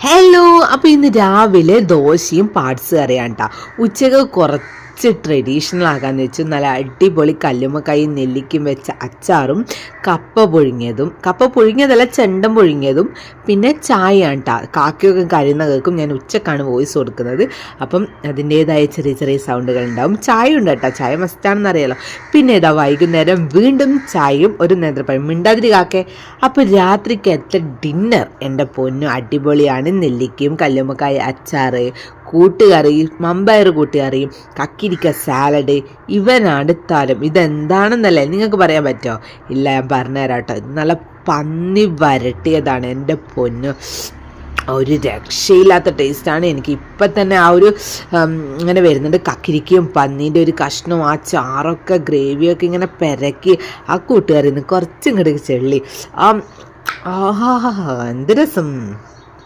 Hello. അപ്പോൾ ഇന്ന് രാവിലെ ദോശയും പാർട്സ് കറിയാണ് കേട്ടോ. ഉച്ചക്ക് കുറച്ച് ട്രഡീഷണൽ ആകാമെന്ന് വെച്ചു. നല്ല അടിപൊളി കല്ലുമ്മക്കായി നെല്ലിക്കും വെച്ച അച്ചാറും കപ്പ പുഴുങ്ങിയതല്ല, ചെണ്ടം പുഴുങ്ങിയതും, പിന്നെ ചായയാണ് കേട്ടോ. കാക്കയൊക്കെ കരുന്ന കേൾക്കും. ഞാൻ ഉച്ചക്കാണ് വോയിസ് കൊടുക്കുന്നത്, അപ്പം അതിൻ്റേതായ ചെറിയ ചെറിയ സൗണ്ടുകൾ ഉണ്ടാവും. ചായ ഉണ്ട് കേട്ടോ, ചായ മസ്റ്റാണെന്ന് അറിയാലോ. പിന്നെ ഇതാ വൈകുന്നേരം വീണ്ടും ചായയും ഒരു നേന്ത്രപ്പഴം. മിണ്ടാതിരി കാക്കേ. അപ്പോൾ രാത്രിക്കത്തെ ഡിന്നർ എൻ്റെ പൊന്നു അടിപൊളിയാണ്. നെല്ലിക്കയും കല്ലുമ്മക്കായ അച്ചാറ്, കൂട്ടുകറി, മമ്പയർ കൂട്ടുകറിയും, കക്കിരിക്ക സാലഡ്. ഇവനാണ് താരം. ഇതെന്താണെന്നല്ലേ നിങ്ങൾക്ക് പറയാൻ പറ്റുമോ? ഇല്ല, ഞാൻ പറഞ്ഞുതരാം കേട്ടോ. ഇത് നല്ല പന്നി വരട്ടിയതാണ് എൻ്റെ പൊന്നു. ഒരു രക്ഷയില്ലാത്ത ടേസ്റ്റാണ്. എനിക്ക് ഇപ്പം തന്നെ ആ ഒരു ഇങ്ങനെ വരുന്നുണ്ട്. കക്കിരിക്കയും പന്നീൻ്റെ ഒരു കഷ്ണവും ആ ചാറൊക്കെ ഗ്രേവിയൊക്കെ ഇങ്ങനെ പെരക്കി ആ കൂട്ടുകറിയിൽ നിന്ന് കുറച്ചും ഇങ്ങോട്ട് ചെള്ളി. ആഹാ, എന്ത് രസം.